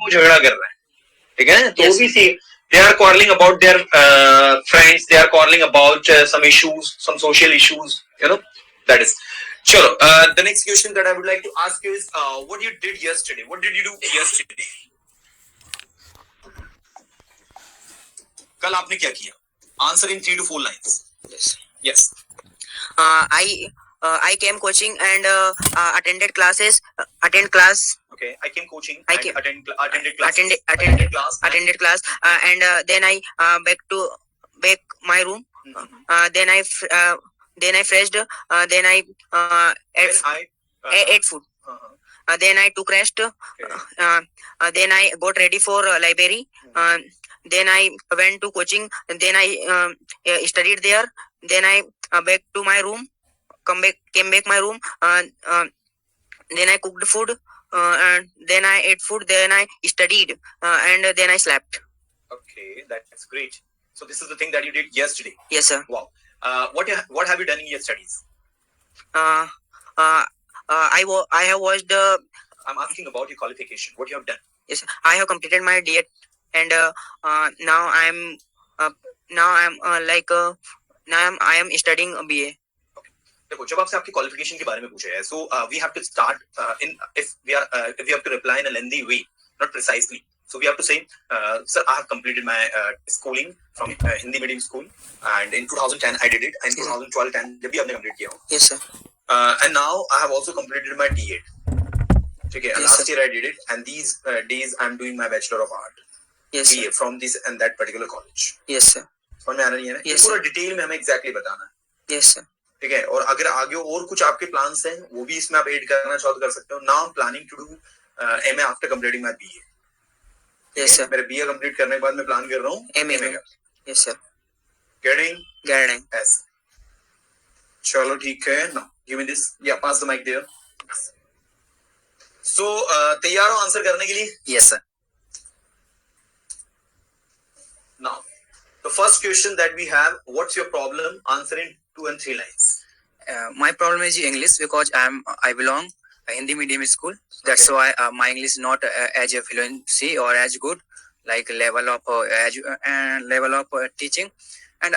वो झगड़ा कर रहे हैं, ठीक है, तो भी सी they are quarreling about their friends, they are quarreling about some issues, some social issues, you know, that is. Chalo, the next question that I would like to ask you is what you did yesterday. What did you do yesterday? कल आपने क्या किया? Answer in 3 to 4 lines. Yes. I came coaching and attended classes. Attend class. Okay. I came coaching. I and came- attended class. Attended class. Attended class. And then I back my room. Then I freshed. Then I ate food. Then I took rest. Okay. Then I got ready for library. Then I went to coaching. Then I studied there. Then I back to my room. Came back my room. Then I cooked food. And then I ate food. Then I studied. And then I slept. Okay, that's great. So this is the thing that you did yesterday. Yes, sir. Wow. What have you done in your studies? I have watched. I'm asking about your qualification. What you have done? Yes, I have completed my D.Ed, and now I am studying BA. देखो, जब आपसे आपकी qualification के बारे में पूछा है, so we have to start if we have to reply in a lengthy way, not precisely. So we have to say, sir, I have completed my schooling from Hindi medium school, and in 2010 I did it, and 2012-10 जब भी आपने complete किया हो. Yes, sir. And now I have also completed my D.Ed. Okay, and last year I did it, and these days I'm doing my Bachelor of Art. Yes, BA from this and that particular college. Yes, sir. समझ में आ रही है ना? Yes, पूरा detail में हमें exactly बताना है. Yes, sir. ठीक है, और अगर आगे और कुछ आपके प्लान्स हैं वो भी इसमें आप ऐड करना चाहो तो कर सकते हो. Now planning to do MA after completing my BA. Yes sir. मेरे बीए कंप्लीट करने के बाद मैं प्लान कर रहा हूँ एमए का. Yes sir. Getting S. चलो ठीक है. Now give me this. या पास द माइक देयर. सो तैयार हो आंसर करने के लिए? Yes sir. Now the first question that we have, what's your problem? Answer in 2 and 3 lines. My problem is English because I belong Hindi medium school. That's Okay. why my English is not as a fluency or as good like level of teaching. And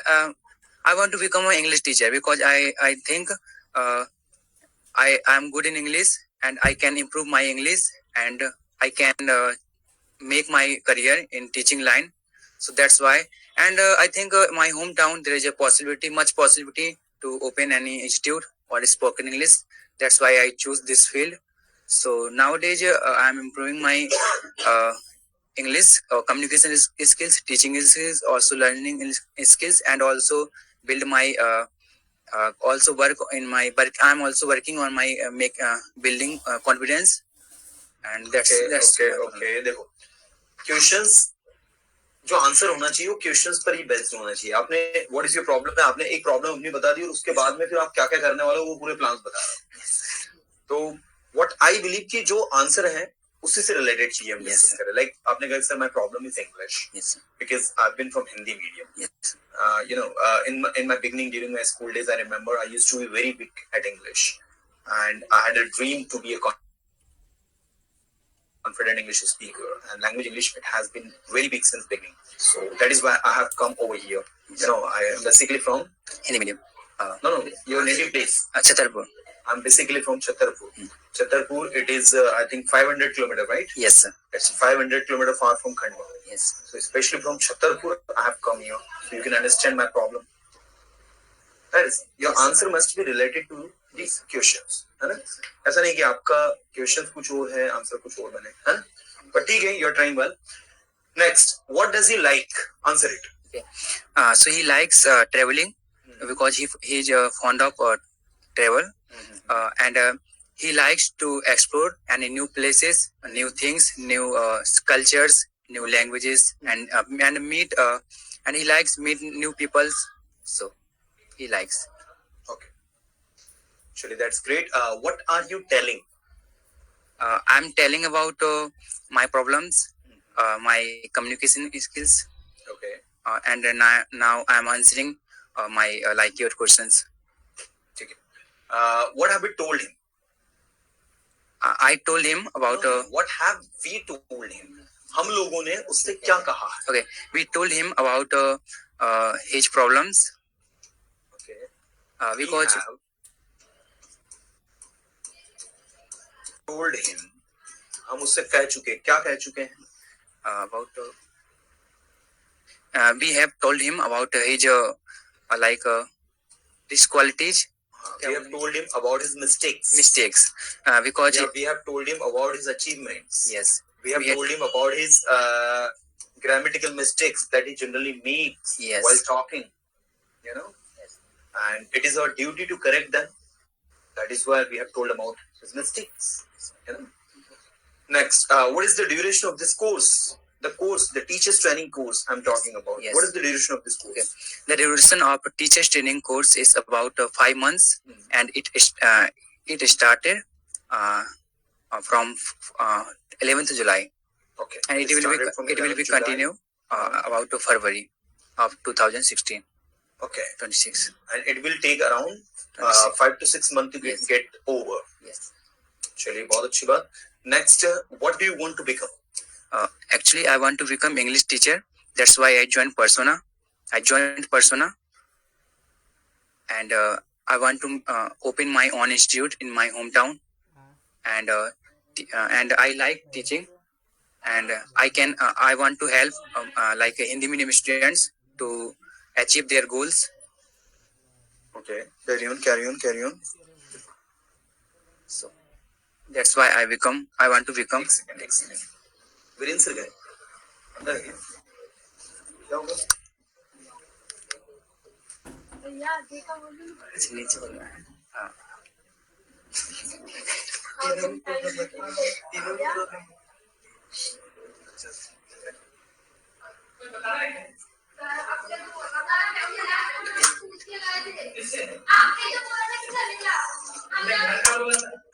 I want to become an English teacher because I think I am good in English and I can improve my English and I can make my career in teaching line. So that's why. And I think my hometown there is much possibility to open any institute or spoken English. That's why I choose this field. So nowadays I'm improving my English communication skills, teaching skills, also learning skills, and also build my also work in my. But I'm also working on my building confidence. And that's okay. देखो, questions जो answer होना चाहिए वो questions पर ही based होना चाहिए. आपने what is your problem है, आपने एक प्रॉब्लम अपनी बता दी और उसके बाद में फिर आप क्या क्या करने वाले हो वो पूरे प्लान्स बता रहे हो. तो व्हाट आई बिलीव कि जो आंसर है उसी से रिलेटेड चाहिए हम डिस्कस करें. लाइक आपने कहा sir my problem is English because I have been from Hindi medium. you know, in my beginning during my school days I remember I used to be very weak at English and I had a dream to be a confident English speaker, and language English it has been very big since beginning. So that is why I have come over here. You know, I am basically from Hindi medium. No, your native place. Chhatarpur. I'm basically from Chhatarpur. Chhatarpur, it is I think 500 kilometer, right? Yes, sir. It's 500 kilometer far from Khandwa. Yes. So especially from Chhatarpur, I have come here, so you can understand my problem. That is, your answer must be related to these questions, है ना? ऐसा नहीं कि आपका question कुछ और है answer कुछ और बने, है ना? But ठीक है, you're trying well. Next, what does he like? Answer it. Okay. So he likes traveling because he is fond of travel, and he likes to explore any new places, new things, new cultures, new languages, and meet and he likes meet new peoples. So he likes. Okay. Actually, that's great. What are you telling? I'm telling about my problems, my communication skills. Okay. And now I'm answering my like your questions. Okay. What have you told him? I told him about. What have we told him? हम लोगों ने उससे क्या कहा है? Okay, we told him about his problems. Okay. Because We have told him. हम उससे कह चुके, क्या कह चुके हैं? about we have told him about his like his qualities. We have told him about his mistakes. Because we have told him about his achievements. yes, We have told him about his grammatical mistakes that he generally makes Yes. while talking. You know, and it is our duty to correct them. That is why we have told about his mistakes. You know. Next, what is the duration of this course? The teachers training course I'm talking about. Yes. What is the duration of this course? Okay. The duration of teachers training course is about 5 months, and it started from 11th July, Okay. and it will be July. continue about February of 2016. Okay. 26. And it will take around 26. 5 to 6 months to Yes. get over. Yes. चलिए बहुत अच्छी बात. Next, what do you want to become? Actually, I want to become English teacher. That's why I joined Persona. And I want to open my own institute in my hometown. And I like teaching, and I want to help like Hindi medium students to achieve their goals. Okay. Carry on. So that's why I want to become. एक second. Virendra sir गए अंदर गए क्या होगा? नीचे बोल रहा है.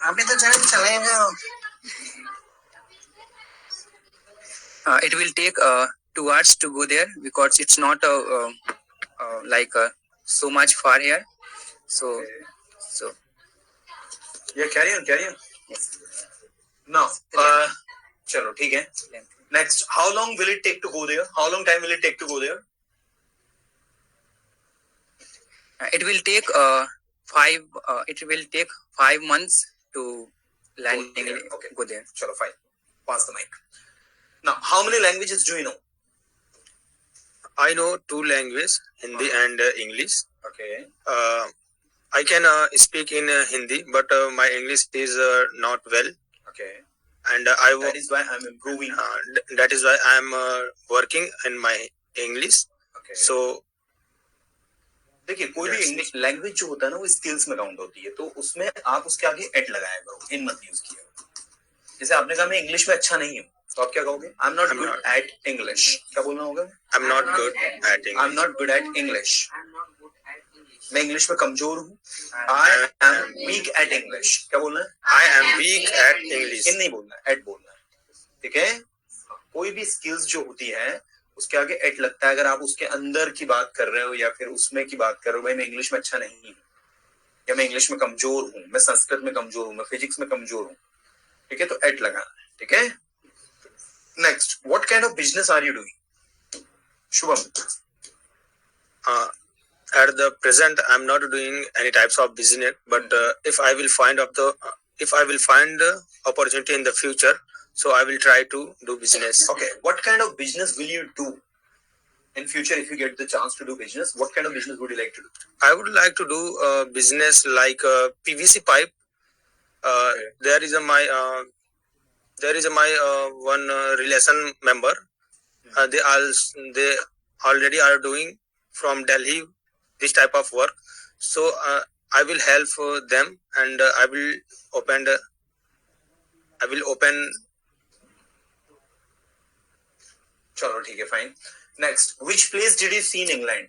आपने तो चैनल चलाएगा. It will take 2 hours to go there because it's not like so much far here. So Yeah, carry on. yes. Now, चलो ठीक है. Next, how long will it take to go there? How long time will it take to go there? It will take 5 months to learn Go there. English. Okay. Go there. चलो fine. Pass the mic. Now, how many languages do you know? I know 2 languages, Hindi and English. Okay. I can speak in Hindi, but my English is not well, Okay. and That is why I'm improving. that is why I am working in my English. Okay. So देखिए कोई भी Yes. English language जो होता है ना वो skills में count होती है, तो उसमें आप उसके आगे एट लगाया करो, इन मत यूज किया करो. जैसे आपने कहा मैं इंग्लिश में अच्छा नहीं हूँ, तो आप क्या कहोगे? I am not I'm good not. At English. क्या बोलना होगा? I'm not good at I am English. Not good at English. मैं इंग्लिश में कमजोर हूँ. I am weak at English. क्या बोलना है? I am weak at English. इन नहीं बोलना है, एट बोलना है. ठीक है. कोई भी स्किल्स जो होती है उसके आगे एट लगता है. अगर आप उसके अंदर की बात कर रहे हो या फिर उसमें की बात कर रहे हो, भाई मैं इंग्लिश में अच्छा नहीं हूँ, या मैं इंग्लिश में कमजोर हूँ, मैं संस्कृत में कमजोर हूँ, मैं फिजिक्स में कमजोर हूँ, ठीक है, तो एट लगाना है. ठीक है. Next, what kind of business are you doing? Shubham. At the present, I'm not doing any types of business, but if I will find opportunity in the future, so I will try to do business. Okay, what kind of business will you do in future if you get the chance to do business? What kind of business would you like to do? I would like to do business like PVC pipe. Okay. There is my one relation member. They already are doing from Delhi this type of work. So I will help them, and I will open. चलो ठीक है, fine. Next, which place did you see in England?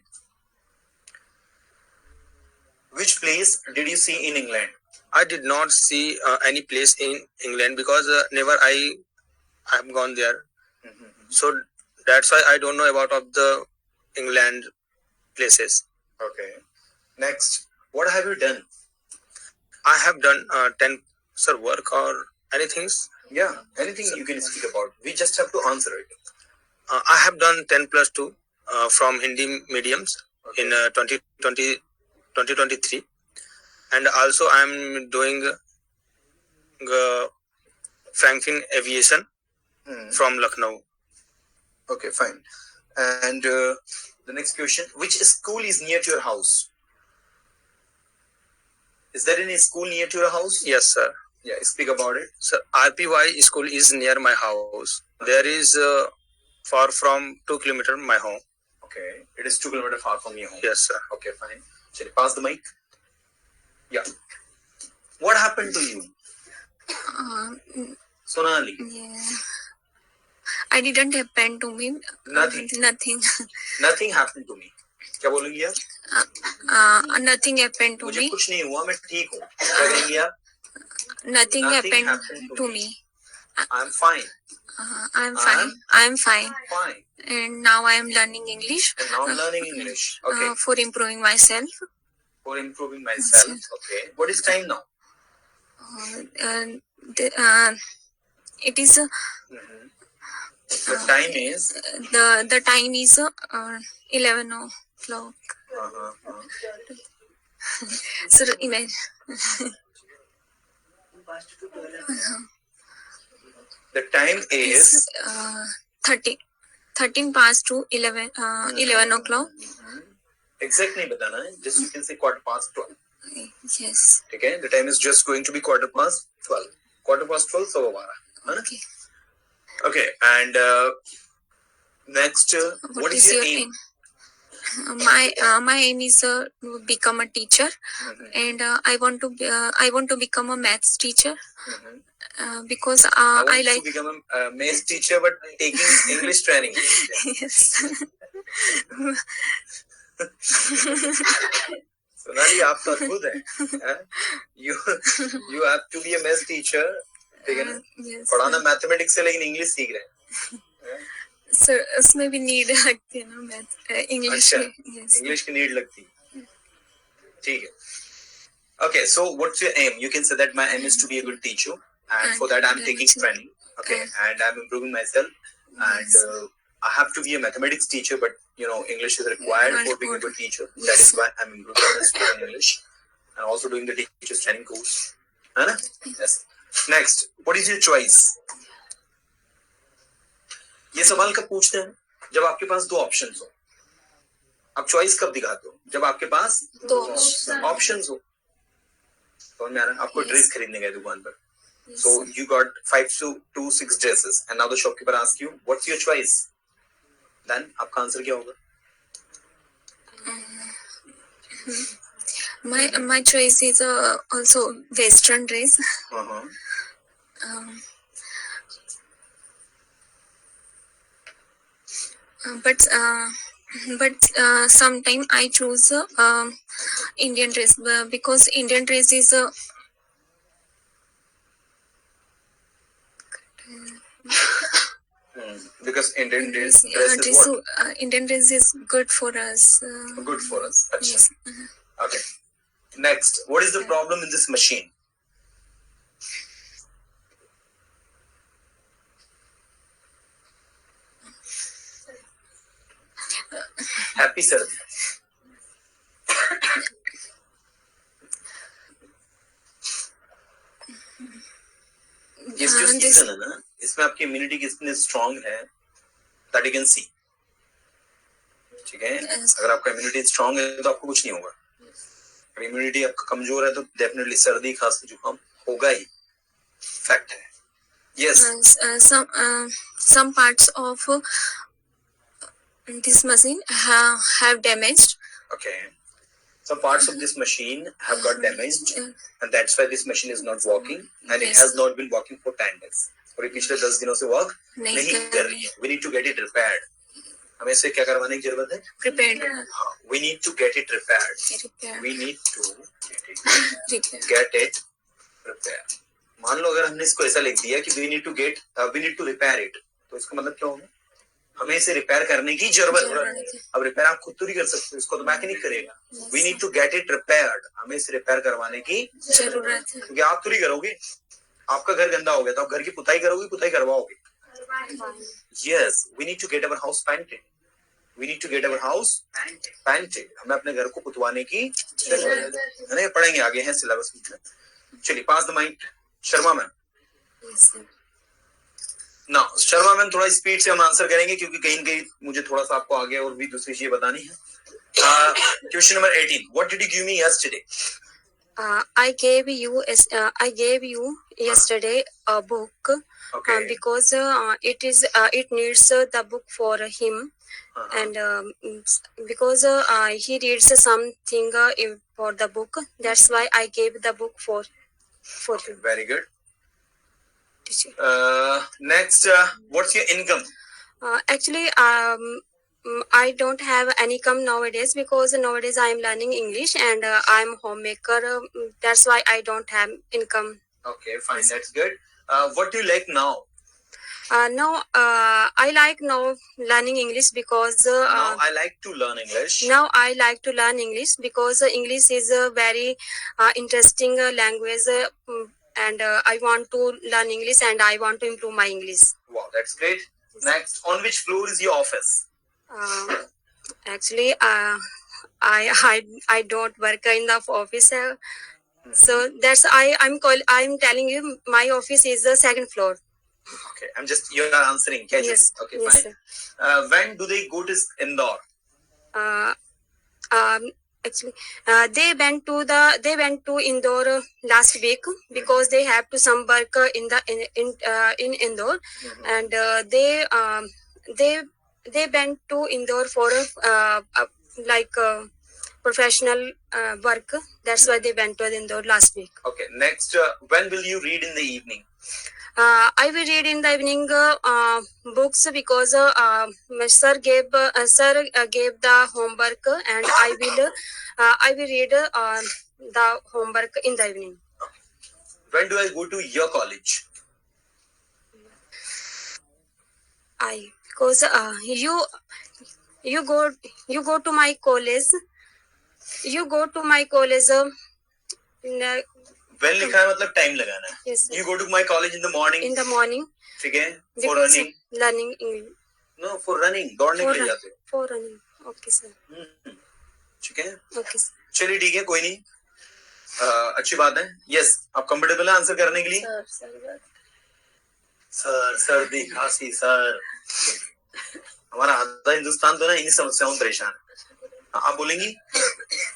Which place did you see in England? I did not see any place in England because never I have gone there. So that's why I don't know about of the England places. Okay. Next, what have you done? I have done 10 work or anything. Yeah, anything you can speak about. We just have to answer it. I have done 10+2 from Hindi mediums in 2023, and also I am doing Franklin Aviation from Lucknow. Okay, fine. And the next question: which school is near to your house? Is there any school near to your house? Yes, sir. Yeah, speak about it. So RPY school is near my house. There is far from 2 kilometers my home. Okay, it is 2 kilometers far from your home. Yes, sir. Okay, fine. Shall I pass the mic? Yeah. What happened to you, Sonali? Yeah. I didn't happen to me. Nothing. Nothing. Nothing happened to me. क्या बोलेंगी आप? Nothing happened to मुझे me. कुछ नहीं हुआ, मैं ठीक हूँ. क्या कहेंगी आप? Nothing happened to me. I'm fine. I'm fine. I'm fine. Fine. And now I am learning English. And now I'm learning English. Okay. For improving myself. For improving myself. Okay. What is time now? It is The time is. the time is 11 o'clock. So imagine. The time is 13 past to 11 o'clock. exact नहीं बताना है. Just you can say 12:15. Yes. ठीक है. The time is just going to be 12:15. 12:15 12:12. है ना? Okay. Okay. And next, what is your aim? My aim is to become a teacher, and I want to become a maths teacher because I want I like. to become a maths teacher, but taking English training. Yes. Sonali आप तो अद्भुत है. You have to be a maths teacher. ठीक है ना? Yes. पढ़ाना mathematics से, लेकिन इंग्लिश सीख रहे हैं. सर उसमें भी नीड लगती है ना मैथ इंग्लिश अच्छा. में. Yes. इंग्लिश की नीड लगती है. ठीक है. Okay, so what's your aim? You can say that my aim is to be a good teacher, and for that I'm taking training. Okay, and I'm improving myself, and I have to be a mathematics teacher, but English is required for being a good teacher. That is why I'm improving my skills in English, and also doing the teachers training course. है ना? Yes. Next, what is your choice? ये सवाल कब पूछते हैं? जब आपके पास दो ऑप्शंस हो. आप चॉइस कब दिखाते हो? जब आपके पास दो ऑप्शंस हो. समझ में आ रहा है? आपको ड्रेस खरीदने गए दुकान पर. So you got 5 to 6 dresses, and now the shopkeeper asks you, "What's your choice?" Then आपका आंसर क्या होगा? My choice is also western dress. But sometime I choose Indian dress because Indian dress is Because Indian dress is what? Indian dress is good for us. Good for us. Achha. Yes. Okay. Next, what is the problem in this machine? Happy sir. ये जो season है ना, इसमें आपकी immunity कितनी strong है, that you can see. ठीक है? अगर आपका इम्यूनिटी स्ट्रांग है तो आपको कुछ नहीं होगा. अगर इम्यूनिटी आपका कमजोर है तो डेफिनेटली सर्दी खांसी जुकाम होगा ही. फैक्ट है. Yes. Some parts of this machine have damaged. Okay. Some parts of this machine have got damaged, and that's why this machine is not working, and it has not been working for 10 days. और ये पिछले 10 दिनों से work नहीं कर रही है. We need to get it repaired. हमें इसे क्या करवाने की जरूरत है? Prepared. हाँ. We need to get it repaired. We need to get it repaired. मान लो अगर हमने इसको ऐसा लिख दिया कि we need to repair it, तो इसका मतलब क्या होगा? हमें इसे रिपेयर करने की जरूरत है. अब रिपेयर आप खुद तो नहीं कर सकते, इसको तो मैकेनिक करेगा. We need to get it repaired. हमें इसे रिपेयर करवाने की जरूरत है, क्योंकि आप तो नहीं करोगे. आपका घर गंदा हो गया तो आप घर की पुताई करोगे, पुताई करवाओगे? Yes, we need to get our house painted, we need to get our house painted. हमें अपने घर को पुतवाने की जरूरत है। पढ़ेंगे आगे, है सिलेबस में। चलिए, पास द माइक शर्मा मैम। ना शर्मा मैम, थोड़ा स्पीड से हम आंसर करेंगे क्योंकि कहीं कहीं मुझे थोड़ा सा आपको आगे और भी दूसरी चीजें बतानी है। Question number 18, what did you give me yesterday? I gave you yesterday a book Okay. because it needs the book for him, and because he reads something for the book. That's why I gave the book for him. Very good. Teacher. Next, what's your income? Actually, I don't have any income nowadays because nowadays I am learning English and I'm homemaker. That's why I don't have income. Okay, fine, that's good. What do you like now? Now I like now learning English because Now I like to learn English. now I like to learn English because English is a very interesting language, and I want to learn English and I want to improve my English. Wow, that's great. Next, on which floor is your office? Actually, I don't work in the office, so that's I'm telling you my office is the second floor. Okay, you are answering casually. Yes. Okay, Yes, fine. When do they go to Indore? Actually, they went to Indore last week because they have to some work in Indore, and they went to Indore for like professional work. That's why they went to Indore last week. Okay, next, when will you read in the evening? I will read in the evening books because my sir gave the homework, and I will read the homework in the evening. When do I go to your college? Because you go to my college. You go to my college. When लिखा है मतलब time लगाना है. Yes, sir. You go to my college in the morning. In the morning. ठीक है. For Because running. learning English. No, for running. दौड़ने के लिए जाते हो. For running. Okay, sir. ठीक है. Okay, sir. चलिए ठीक है, कोई नहीं. अच्छी बात है. Yes, आप कंफर्टेबल हैं आंसर करने के लिए? सर सर्दी खांसी सर. हमारा आधा हिंदुस्तान तो ना इन्हीं समस्याओं में परेशान है. आप बोलेंगी?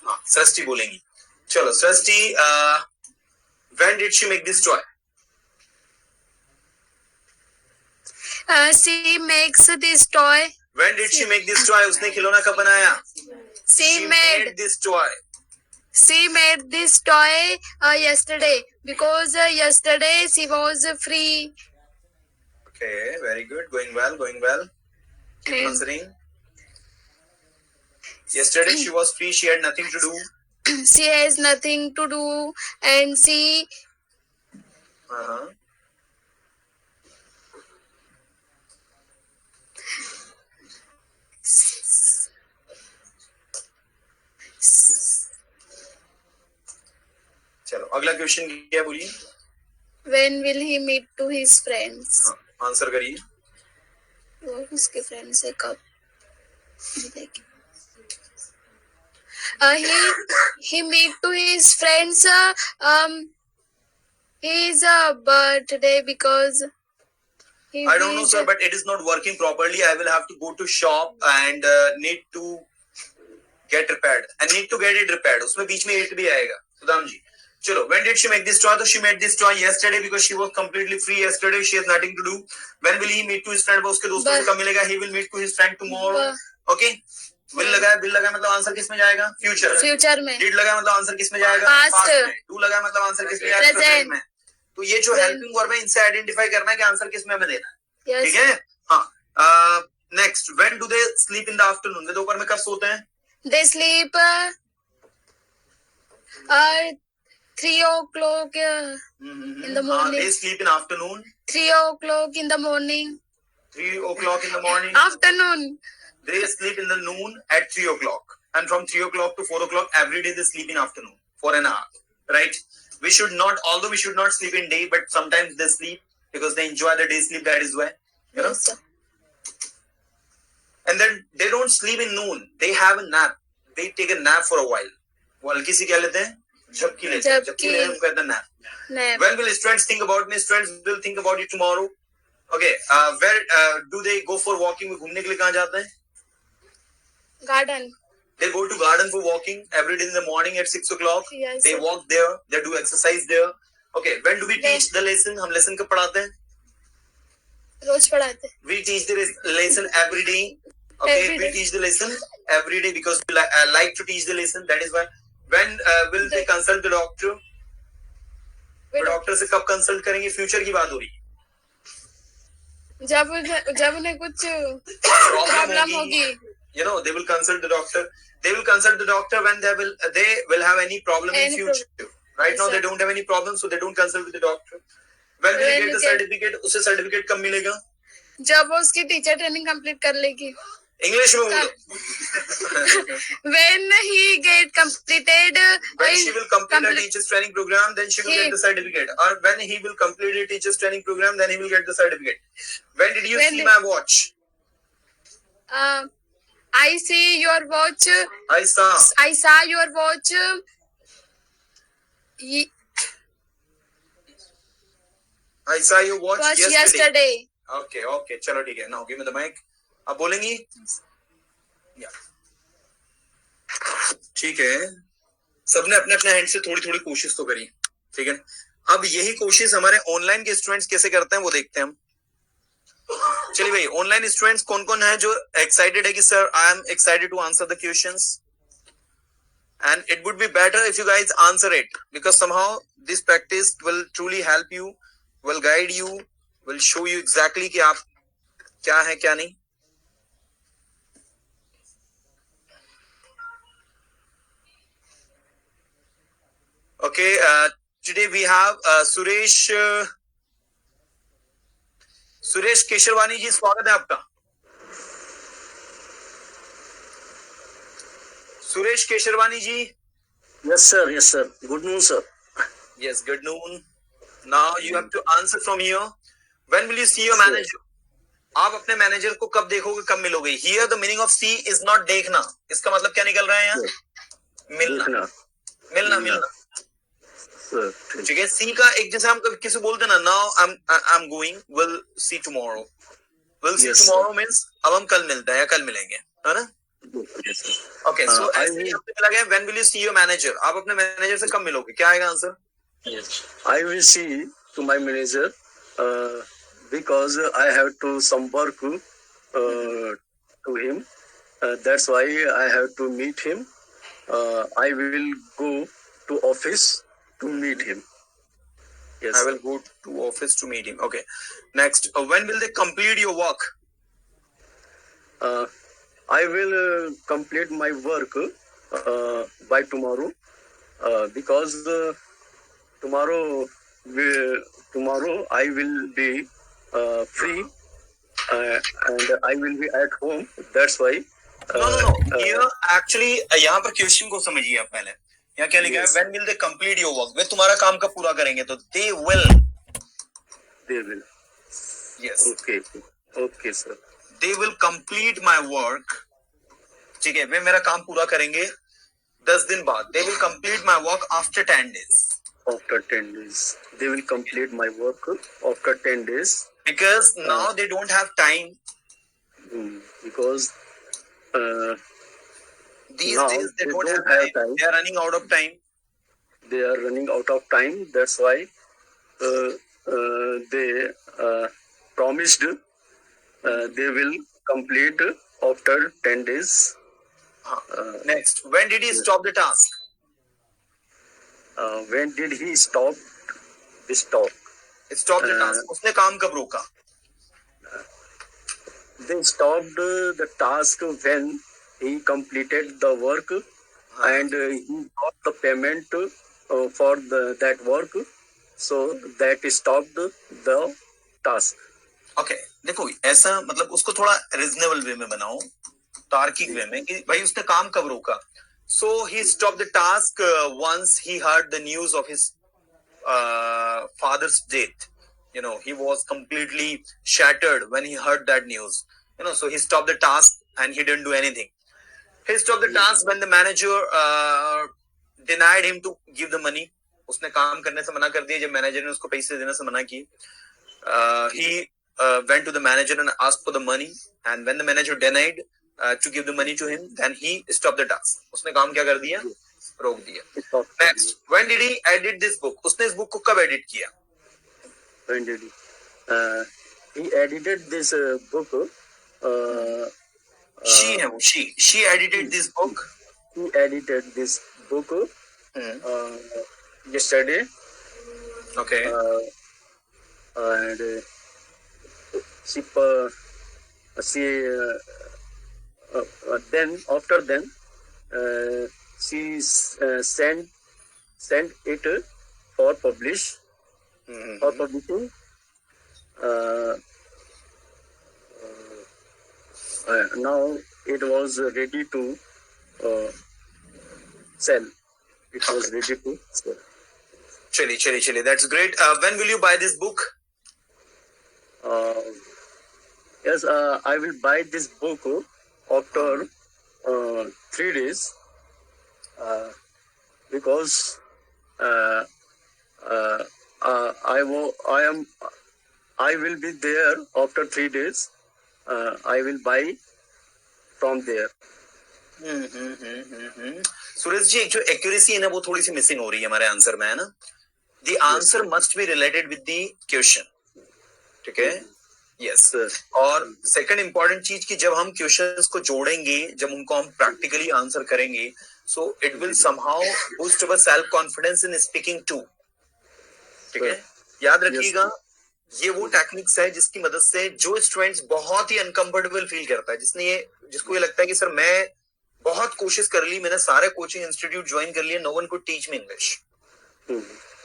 हाँ, सृष्टि बोलेंगी. चलो सृष्टि, when did she make this toy? She makes this toy. When did she make this toy? उसने खिलौना कब बनाया? She made this toy. this toy yesterday because yesterday she was free. Okay, very good. Going well, going well. Keep answering. Yesterday she was free. She had nothing to do. She has nothing to do, and she चलो अगला question क्या बोलिए? when will he meet to his friends? हाँ, answer करिए. वो उसके friend से कब मिलेगी? He meet to his friends his birthday because he I don't know, sir, but it is not working properly. I will have to go to shop and need to get repaired. I need to get it repaired. उसमें बीच में it भी आएगा. सुदाम जी. चलो, when did she make this toy? So she made this toy yesterday because she was completely free yesterday. She has nothing to do. When will he meet to his friend? वो उसके दोस्तों से कब मिलेगा? He will meet to his friend tomorrow. Okay? Bill लगाया मतलब answer किस में जाएगा? फ्यूचर में. डिड लगाया मतलब आंसर किस में जाएगा? पास्ट में. डू लगाया मतलब आंसर किस में जाएगा? प्रेजेंट में. तो ये जो हेल्पिंग वर्ब है इनसे आइडेंटिफाई करना है कि आंसर किस में हमें देना है. ठीक है? हाँ. Next, when do they sleep in the afternoon? वे दोपहर में कब सोते हैं? They sleep 3 o'clock in the morning. They sleep in afternoon. 3 o'clock in the morning. 3 o'clock in the morning. Afternoon. They sleep in the noon at 3 o'clock. And from 3 o'clock to 4 o'clock, every day they sleep in afternoon for an hour. Right? although we should not sleep in day, but sometimes they sleep because they enjoy the day sleep. That is why, you know. Yes, sir. And then they don't sleep in noon. They have a nap. They take a nap for a while. वो हल्की सी क्या लेते हैं? झपकी लेते हैं. झपकी लेने को कहते हैं nap. Nap. When will students think about me? Students will think about you tomorrow. Okay. Where do they go for walking? घूमने के लिए कहाँ जाते हैं? Garden. They go to garden for walking every day in the morning at 6 o'clock. Yes, They sir. walk there. They do exercise there. Okay. When do we Then- teach the lesson? हम lesson कब पढ़ाते हैं? रोज पढ़ाते. We teach the lesson every day. Okay, Every we day. teach the lesson every day because we like to teach the lesson. That is why. When will they consult the doctor? Wait. Doctor से कब consult करेंगे? Future की बात हो रही है. जब उन्हें कुछ प्रॉब्लम प्रॉब्लम होगी. होगी. You know, they will consult the doctor. They will consult the doctor when they will have any problem in Any future. Right Yes, now sir. they don't have any problem, so they don't consult with the doctor. When will When you get the you get- certificate? उससे certificate कब मिलेगा? जब वो उसकी teacher training complete कर लेगी. English में बोलो. When he get completed, When she will complete a complete- teacher's training program, then she will He- get the certificate. Or when he will complete a teacher's training program, then he will get the certificate. When did you When see did- my watch? I see your watch. I saw. I saw your watch. I saw your watch Was yesterday. yesterday. Okay, okay. चलो ठीक है. Now give me the mic. आप बोलेंगी? Yeah. ठीक है. सबने अपने अपने हैंड से थोड़ी थोड़ी कोशिश तो करी. ठीक है. अब यही कोशिश हमारे ऑनलाइन के स्टूडेंट्स कैसे करते हैं वो देखते हैं हम. चलिए भाई, ऑनलाइन स्टूडेंट्स कौन कौन है जो एक्साइटेड है कि sir I am excited to answer the questions, and it would be better if you guys answer it because somehow this practice will truly help you, will guide you, will show you exactly कि आप क्या है क्या नहीं. Okay, today we have Suresh Kesharwani जी, स्वागत है आपका. सुरेश केशरवानी जी. Yes, sir. Yes, sir. Good news, sir. Yes, good noon. Now you have to answer from here. When will you see your Sure. manager? आप अपने मैनेजर को कब देखोगे, कब मिलोगे? Here the meaning of see is not देखना. इसका मतलब क्या निकल रहा है यहाँ? मिलना. देखना. मिलना मिलना. Sir. ठीक. ठीक है. See का एक जैसे हम किसी बोलते हैं ना, now I'm going, we'll see tomorrow. We'll see Yes, tomorrow means अब हम कल मिलते हैं या कल मिलेंगे, है ना? Yes, sir. Okay, so I ऐसे ही will- हमने लगा है when will you see your manager? आप अपने मैनेजर से कब मिलोगे? क्या आएगा answer? Yes. I will see to my manager because I have to some work to him. That's why I have to meet him. I will go to office to meet him. Yes. I will go to office to meet him. Okay. Next, when will they complete your work? I will complete my work by tomorrow because tomorrow I will be free and I will be at home. That's why. No. Here actually यहाँ पर question को समझिए आप पहले. यहाँ क्या लिखा है? Yes. When will they complete your work? वे तुम्हारा काम कब पूरा करेंगे? तो they will. They will. Yes. Okay. Okay, sir. They will complete my work. ठीक है. वे मेरा काम पूरा करेंगे 10 दिन बाद. They will complete my work after 10 days. After 10 days, they will complete my work after 10 days Because now they don't have time. because These Now days they they don't don't have have time. time. They are running out of time. they are running out of time. That's why they promised they will complete after 10 days. Next, when did he stop the task? When did he stop this talk? Stop the task. उसने काम कब रोका? They stopped the task when he completed the work and he got the payment for that work. So that stopped the task. Okay, देखो ऐसा मतलब उसको थोड़ा reasonable वे में बनाओ, तार्किक वे में कि भाई उसने काम कब रोका. So he stopped the task once he heard the news of his father's death. He was completely shattered when he heard that news. So he stopped the task and he didn't do anything. He stopped the task when the manager denied him to give the money. उसने काम करने से मना कर दिया जब manager ने उसको पैसे देने से मना किए. He went to the manager and asked for the money, and when the manager denied to give the money to him, then he stopped the task. उसने काम क्या कर दिया? रोक दिया. Next, when did he edit this book? उसने इस book को कब एडिट किया? When did he edited this book? She है वो, she edited this book. He edited this book yesterday. Okay. And then after then she sent it for publish for publishing. Now it was ready to sell. It was ready to sell. चलिए, that's great. When will you buy this book? Yes, I will buy this book after 3 days because I will be there after 3 days. I will buy from there. सूरज जी, एक जो accuracy है ना वो थोड़ी सी missing हो रही है हमारे आंसर में, है ना? The answer must be related with the question. ठीक है? Yes. और सेकंड इंपॉर्टेंट चीज कि जब हम क्वेश्चंस को जोड़ेंगे, जब उनको हम प्रैक्टिकली आंसर करेंगे, so it will somehow boost our self confidence in speaking too. ठीक है? याद रखिएगा, ये वो टेक्निक्स है जिसकी मदद से जो स्टूडेंट्स बहुत ही अनकंफर्टेबल फील करता है, जिसको ये लगता है कि सर मैं बहुत कोशिश कर ली, मैंने सारे कोचिंग इंस्टीट्यूट ज्वाइन कर लिए, no one could teach me English.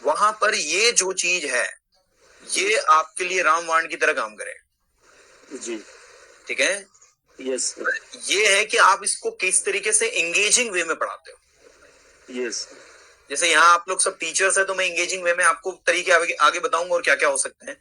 वहां पर ये जो चीज है ये आपके लिए रामबाण की तरह काम करे. जी. ठीक है? यस. ये है कि आप इसको किस तरीके से एंगेजिंग वे में पढ़ाते हो. यस. जैसे यहाँ आप लोग सब टीचर्स है तो मैं एंगेजिंग वे में आपको तरीके आगे बताऊंगा और क्या क्या हो सकते हैं.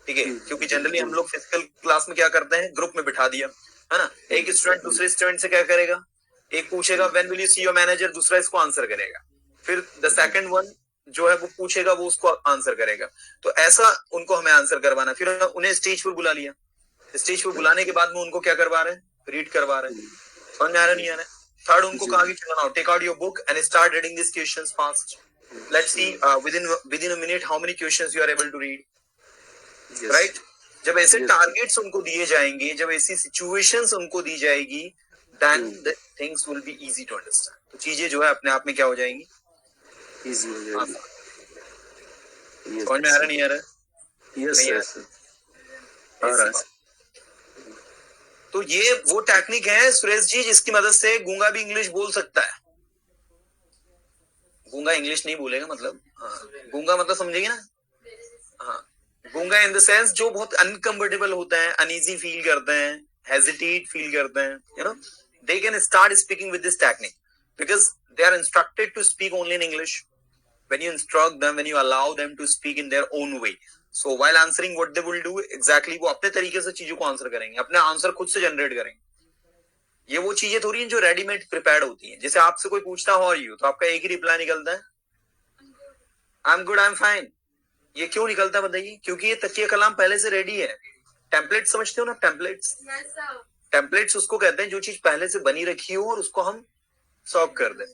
ठीक है? क्योंकि जनरली हम लोग फिजिकल क्लास में क्या करते हैं, ग्रुप में बिठा दिया, है ना? एक स्टूडेंट दूसरे स्टूडेंट से क्या करेगा, एक पूछेगा when will you see your manager, दूसरा इसको आंसर करेगा, फिर द सेकंड वन जो है वो पूछेगा, वो उसको आंसर करेगा. तो ऐसा उनको हमें आंसर करवाना. फिर उन्हें स्टेज पर बुला लिया, स्टेज पर बुलाने के बाद में उनको क्या करवा रहे हैं, रीड करवा रहे हैं. समझ में आ रहा नहीं आ रहा? थर्ड, उनको कहा कि चलो now take out your book and start reading this questions fast. Let's see within a minute how many questions you are able to read. Right? जब ऐसे टारगेट्स उनको दिए जाएंगे, जब ऐसी सिचुएशंस उनको दी जाएगी, then the things will be easy to understand. तो चीजें जो है अपने आप में क्या हो जाएंगी, इजी हो जाएगी. समझ में आ रहा नहीं आ रहा? Yes yes. आ रहा है. तो ये वो टेक्निक है सुरेश जी जिसकी मदद से गूंगा भी इंग्लिश बोल सकता है. गूंगा इंग्लिश नहीं बोलेगा, मतलब गूंगा मतलब समझेगी ना? हाँ, गूंगा इन द सेंस जो बहुत अनकंफर्टेबल होता है, अनईजी फील करते हैं, हेजिटेट फील करते हैं, you know, they can start speaking with this technique because they are instructed to speak only in English. When you instruct them, when you allow them to speak in their own way, so while answering, what they will do exactly, वो अपने तरीके से चीजों को answer करेंगे, अपने answer खुद से जनरेट करेंगे. ये वो चीजें थोड़ी हैं जो रेडीमेड प्रिपेयर्ड होती हैं. जैसे आपसे कोई पूछता हाउ आर यू, तो आपका एक ही रिप्लाई निकलता है, I am good, I am fine. ये क्यों निकलता है बताइए? क्योंकि ये तकिया कलाम पहले से रेडी है. टेम्पलेट समझते हो ना? टेम्पलेट्स उसको कहते हैं जो चीज पहले से बनी रखी हो और उसको हम सॉल्व कर दें,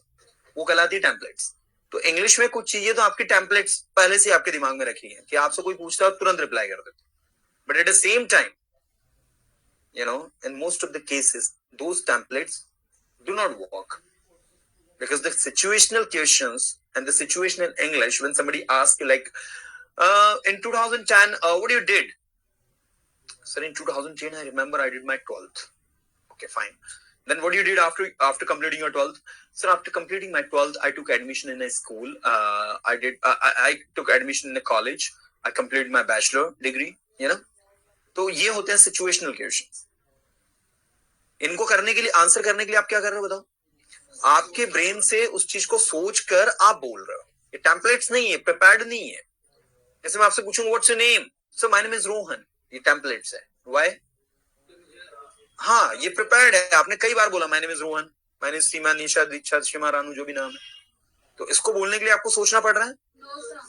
वो कहलाती है टेम्पलेट्स. तो इंग्लिश में कुछ चीजें तो आपकी टेम्पलेट्स पहले से आपके दिमाग में रखी है कि आपसे कोई पूछता है तुरंत रिप्लाई कर देते. But at the same time, you know, in most of the cases those templates do not work because the situational questions and the situational English, when somebody asks you like in 2010 what you did, sir, in 2010 I remember I did my 12th. Okay, fine. Then what you did after completing your 12th? Sir, after completing my 12th, I took admission in a school. I took admission in a college. I completed my bachelor degree. You know, तो ये होते हैं situational questions. इनको करने के लिए, answer करने के लिए आप क्या कर रहे हो बताओ? आपके ब्रेन से उस चीज को सोच कर आप बोल रहे हो. ये टेम्पलेट्स नहीं है, प्रिपेयर्ड नहीं है. जैसे मैं आपसे पूछूंगा what's your name, so my name is Rohan, ये टेम्पलेट्स है. व्हाई? हाँ, ये प्रिपेयर्ड है. आपने कई बार बोला my name is Rohan, my name is Seema, Nisha, Diksha, Shima, Ranu, जो भी नाम है. तो इसको बोलने के लिए आपको सोचना पड़ रहा है?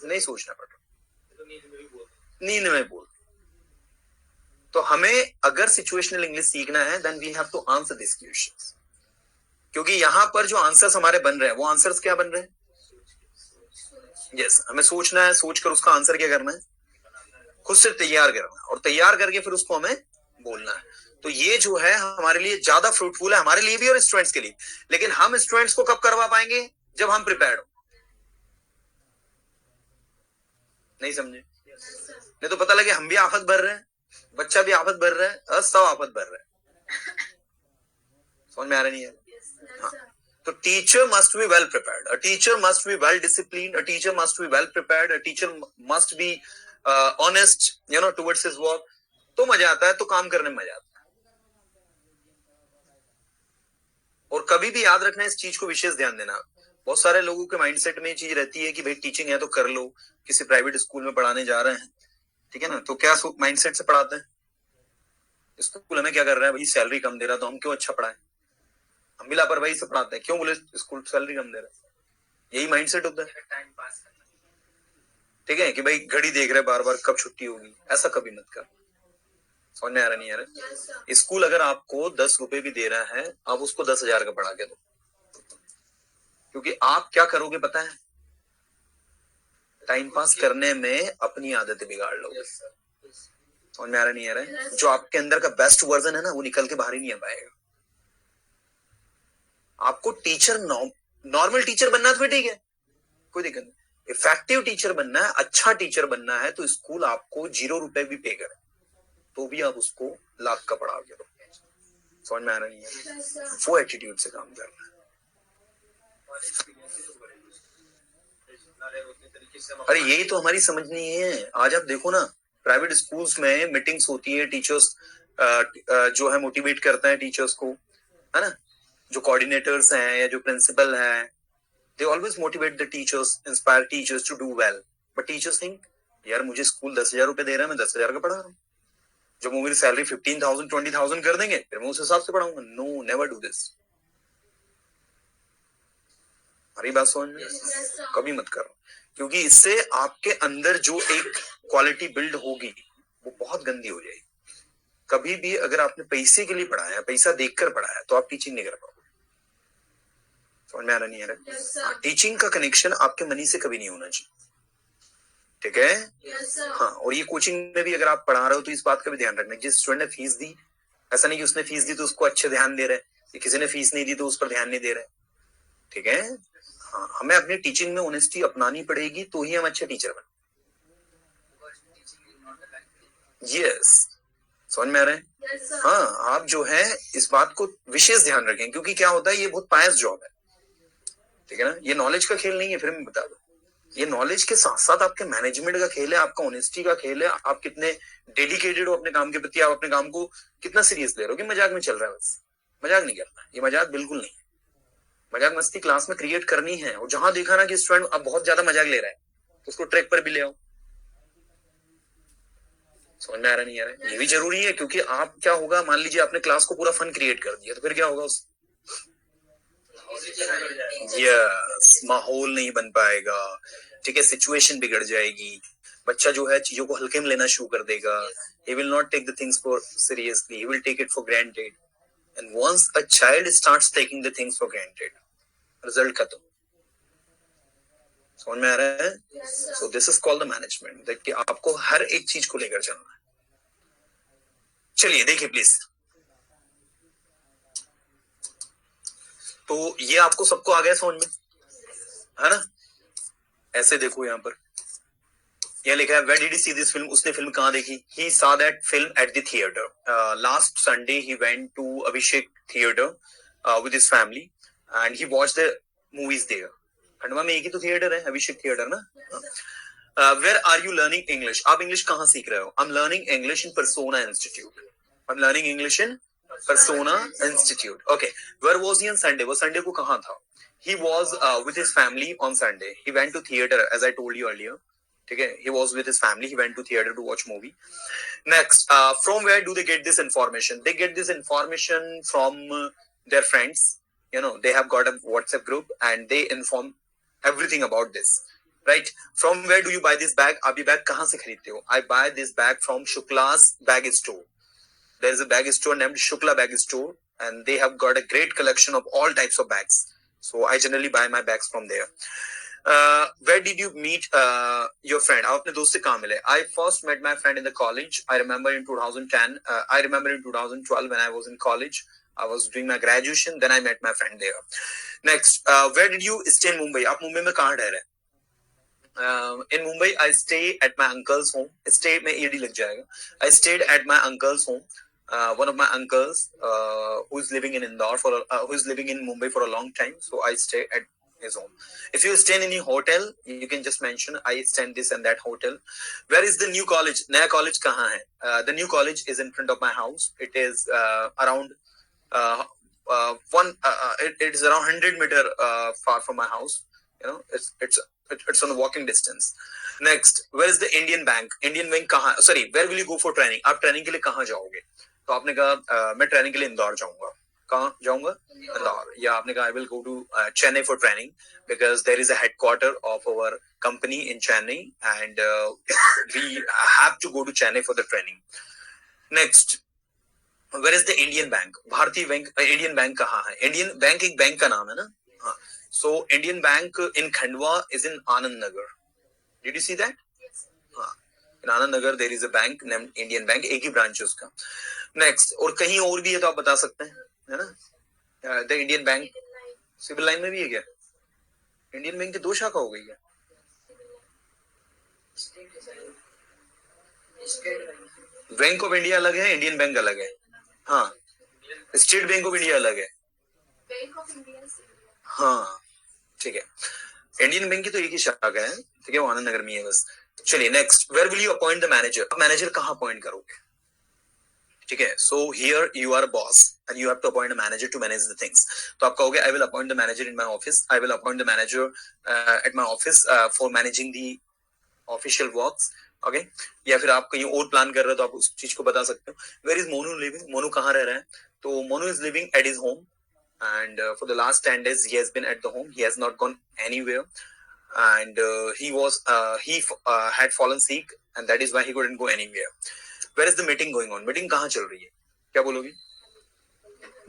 नहीं सोचना पड़ रहा. नींद में बोल. तो हमें अगर सिचुएशनल इंग्लिश सीखना है then we have to answer this questions. क्योंकि यहां पर जो आंसर्स हमारे बन रहे हैं वो आंसर्स क्या बन रहे हैं? यस, हमें सोचना है, सोचकर उसका आंसर क्या करना है? खुद से तैयार करना है, और तैयार करके फिर उसको हमें बोलना है. तो ये जो है हमारे लिए ज्यादा फ्रूटफुल है, हमारे लिए भी और स्टूडेंट्स के लिए. लेकिन हम स्टूडेंट्स को कब करवा पाएंगे? जब हम प्रिपेयर्ड हो. नहीं समझे? नहीं तो पता लगे हम भी आफत भर रहे हैं, बच्चा भी आफत भर रहा है, सब आफत भर रहे हैं. समझ में आ रहा नहीं है? हाँ. तो teacher must be well prepared, a teacher must be well disciplined, a teacher must be well prepared, a teacher must be honest, towards his work. तो मजा आता है, तो काम करने में मजा आता है. और कभी भी याद रखना, इस चीज को विशेष ध्यान देना. बहुत सारे लोगों के माइंडसेट में ये चीज रहती है कि भाई टीचिंग है तो कर लो, किसी प्राइवेट स्कूल में पढ़ाने जा रहे हैं, ठीक है ना, तो क्या माइंडसेट से पढ़ाते हैं? स्कूल हमें क्या कर रहा है भाई, सैलरी कम दे रहा, तो हम क्यों अच्छा पढ़ाएं? हम भी लापरवाही से पढ़ाते हैं. क्यों? बोले स्कूल सैलरी कम दे रहा है. यही माइंडसेट होता है. टाइम पास करना. ठीक है कि भाई घड़ी देख रहे बार बार कब छुट्टी होगी. ऐसा कभी मत कर. समझ में आ रहा नहीं आ रहा? स्कूल अगर आपको 10 रुपए भी दे रहा है, आप उसको 10,000 का पढ़ा के दो. क्योंकि आप क्या करोगे पता है? टाइम पास करने में अपनी आदतें बिगाड़ लोगे. समझ में आ रहा नहीं आ रहा? जो आपके अंदर का बेस्ट वर्जन है ना, वो निकल के बाहर ही नहीं आ पाएगा. आपको टीचर नॉर्मल टीचर बनना तो ठीक है, कोई दिक्कत नहीं. इफेक्टिव टीचर बनना है, अच्छा टीचर बनना है, तो स्कूल आपको 0 रुपए भी पे करे तो भी आप उसको लाख का पढ़ा के दो. समझ में आ रहा नहीं है? वो एटीट्यूड से काम करना है. अरे यही तो हमारी समझनी है. आज आप देखो ना, प्राइवेट स्कूल्स में मीटिंग्स होती है, टीचर्स जो है मोटिवेट करते हैं टीचर्स को, है ना, जो कोऑर्डिनेटर्स हैं या जो प्रिंसिपल हैं, they always motivate the teachers, inspire teachers to do well. But teachers think, यार मुझे स्कूल 10,000 रुपए दे रहा है, मैं 10,000 का पढ़ा रहा हूँ. जब वो मेरी सैलरी 15,000 20,000 कर देंगे, फिर मैं उस हिसाब से पढ़ाऊंगा. No, never do this. हमारी बात समझ में? कभी मत करो. क्योंकि इससे आपके अंदर जो एक क्वालिटी बिल्ड होगी वो बहुत गंदी हो जाएगी. कभी भी अगर आपने पैसे के लिए पढ़ाया, पैसा देखकर पढ़ाया, तो आप टीचिंग नहीं कर पाओगे. समझ में आ रहा नहीं आ रहा? टीचिंग का कनेक्शन आपके मनी से कभी नहीं होना चाहिए. ठीक है? हाँ. और ये कोचिंग में भी अगर आप पढ़ा रहे हो तो इस बात का भी ध्यान रखना, जिस स्टूडेंट ने फीस दी, ऐसा नहीं कि उसने फीस दी तो उसको अच्छे ध्यान दे रहे हैं, किसी ने फीस नहीं दी तो उस पर ध्यान नहीं दे रहे. ठीक है? हाँ, हमें अपनी टीचिंग में ऑनेस्टी अपनानी पड़ेगी, तो ही हम अच्छे टीचर बने. यस. समझ में आ रहा है? हाँ, आप जो है इस बात को विशेष ध्यान रखें, क्योंकि क्या होता है, ये बहुत पायस जॉब है. ठीक है ना? ये नॉलेज का खेल नहीं है. फिर मैं बता दूं, ये नॉलेज के साथ साथ आपके मैनेजमेंट का खेल है, आपका ऑनेस्टी का खेल है. आप कितने डेडिकेटेड हो अपने काम के प्रति, आप अपने काम को कितना सीरियस ले रहे हो, कि मजाक में चल रहा है. बस मजाक नहीं करना. ये मजाक बिल्कुल नहीं है. मजाक मस्ती क्लास में क्रिएट करनी है, और जहां देखा ना कि स्टूडेंट अब बहुत ज्यादा मजाक ले रहा है, तो उसको ट्रैक पर भी ले आओ. समझ में आ रहा नहीं आ रहा? ये भी जरूरी है, क्योंकि आप क्या होगा, मान लीजिए आपने क्लास को पूरा फन क्रिएट कर दिया, तो फिर क्या होगा? उस यस, माहौल नहीं बन पाएगा. ठीक है? सिचुएशन बिगड़ जाएगी. बच्चा जो है चीजों को हल्के में लेना शुरू कर देगा. he will not take the things for seriously, he will take it for granted. And once a child starts taking the things for granted, result खत्म. समझ में आ रहा है? So this is called the management, that कि आपको हर एक चीज को लेकर चलना है. चलिए देखिए प्लीज. तो ये आपको सबको आ गया समझ में, है ना? ऐसे देखो यहाँ पर यह लिखा है, where did he see this film? उसने फिल्म कहाँ देखी? He saw that film at the theater. Last Sunday he went to Abhishek Theatre with his family and he watched the movies there. Khandwa में एक ही तो थिएटर है, अभिषेक theatre ना. Where are you learning English? आप English कहाँ सीख रहे हो? I'm learning English in Persona Institute. I'm learning English in Persona Institute. Okay. Where was he on Sunday? वो संडे को कहाँ था? He was with his family on Sunday. He went to theater, as I told you earlier. ठीक है, he was with his family, he went to theater to watch movie. Next, from where do they get this information? They get this information from their friends. You know, they have got a WhatsApp group and they inform everything about this, right? From where do you buy this bag? आप ये bag कहाँ से खरीदते हो? I buy this bag from Shukla's bag store. There is a bag store named Shukla Bag Store and they have got a great collection of all types of bags. So I generally buy my bags from there. Where did you meet your friend? आप अपने दोस्त से कहाँ मिले? I first met my friend in the college. I remember in 2010. I remember in 2012 when I was in college. I was doing my graduation. Then I met my friend there. Next, where did you stay in Mumbai? आप मुंबई में कहाँ ठहरे? In Mumbai, I stay at my uncle's home. Stay में ED लग जाएगा. I stayed at my uncle's home. One of my uncles who is living in Indore who is living in Mumbai for a long time. So I stay at his home. If you stay in any hotel, you can just mention I stay in this and that hotel. Where is the new college? नया college कहाँ है? The new college is in front of my house. It is around it is around 100 meter far from my house. You know, it's on a walking distance. Next, where is the Indian Bank? Indian Bank कहाँ? Sorry, where will you go for training? आप training के लिए कहाँ जाओगे? तो आपने कहा मैं ट्रेनिंग के लिए इंदौर जाऊंगा. कहाँ जाऊंगा? इंदौर. या आपने कहा I will go to Chennai for training because there is a headquarter of our company in Chennai and we have to go to Chennai for the training. Next, where is the Indian Bank? भारतीय bank, Indian Bank कहाँ है? Indian Bank एक bank का नाम है ना? हाँ. So Indian Bank in Khandwa is in Anand Nagar. Did you see that? हाँ. In Anand Nagar there is a bank named Indian Bank. एक ही ब्रांच है उसका. Next, और कहीं और भी है तो आप बता सकते हैं, है ना? The Indian Bank civil line में भी है क्या? इंडियन बैंक की 2 शाखा हो गई है. बैंक ऑफ इंडिया अलग है, इंडियन बैंक अलग है. हाँ, स्टेट बैंक ऑफ इंडिया अलग है. हाँ, ठीक है. इंडियन बैंक की तो एक ही शाखा है, ठीक है, वो आनंद नगर में है बस. चलिए next, where will you appoint the manager? Manager कहाँ अपॉइंट करोगे? ठीक है, so here you are boss and you have to appoint a manager to manage the things. तो आप कहोगे I will appoint the manager in my office. I will appoint the manager at my office for managing the official works. Okay, या फिर आप कहीं और plan कर रहे हो तो आप उस चीज को बता सकते हो. Where is Monu living? Monu कहाँ रह रहा है? तो Monu is living at his home and for the last 10 days he has been at the home. He has not gone anywhere and he had fallen sick and that is why he couldn't go anywhere. Where is the meeting going on? Meeting कहाँ चल रही है? क्या बोलोगे?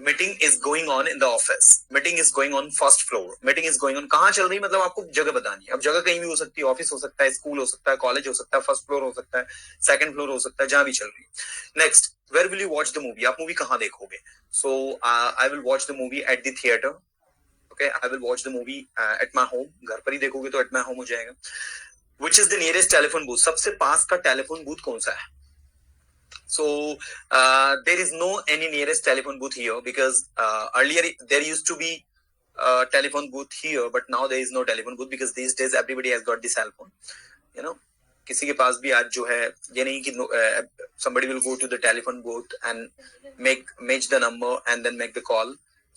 Meeting is going on in the office. Meeting is going on first floor. Meeting is going on कहाँ चल रही है? मतलब आपको जगह बतानी है. अब जगह कहीं भी हो सकती है, ऑफिस हो सकता है, स्कूल हो सकता है, कॉलेज हो सकता है, फर्स्ट फ्लोर हो सकता है, सेकंड फ्लोर हो सकता है, जहां भी चल रही है. Next, where will you watch the movie? आप मूवी कहाँ देखोगे? So I will watch the movie at the theater. Okay, I will watch the movie at my home. घर पर ही देखोगे तो at my home हो जाएगा. Which is the nearest telephone booth? सबसे पास का टेलीफोन बूथ कौन सा है? So there is no any nearest telephone booth here because earlier there used to be telephone booth here, but now there is no telephone booth because these days everybody has got the cell phone. You know, किसी के पास भी आज जो है ये नहीं कि somebody will go to the telephone booth and match the number and then make the call.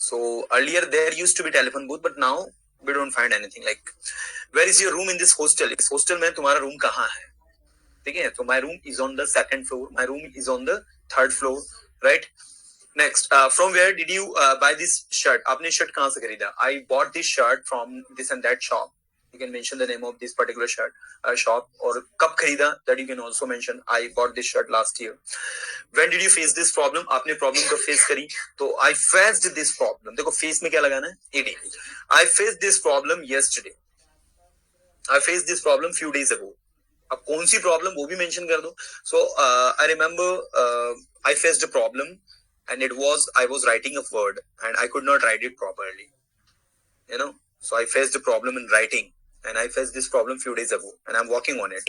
So earlier there used to be telephone booth, but now we don't find anything. Like, where is your room in this hostel? इस hostel में तुम्हारा room कहाँ है? ठीक है, तो my room is on the second floor. My room is on the third floor, right? Next, from where did you buy this shirt? आपने shirt कहाँ से खरीदा? I bought this shirt from this and that shop. You can mention the name of this particular shirt shop. और कब खरीदा? That you can also mention. I bought this shirt last year. When did you face this problem? आपने problem को face करी. तो I faced this problem. देखो face में क्या लगाना है? AD. I faced this problem yesterday. I faced this problem few days ago. अब कौन सी प्रॉब्लम वो भी मेंशन कर दो. So I remember I faced a problem and it was I was writing a word and I could not write it properly, you know, so I faced a problem in writing and I faced this problem few days ago and I'm working on it.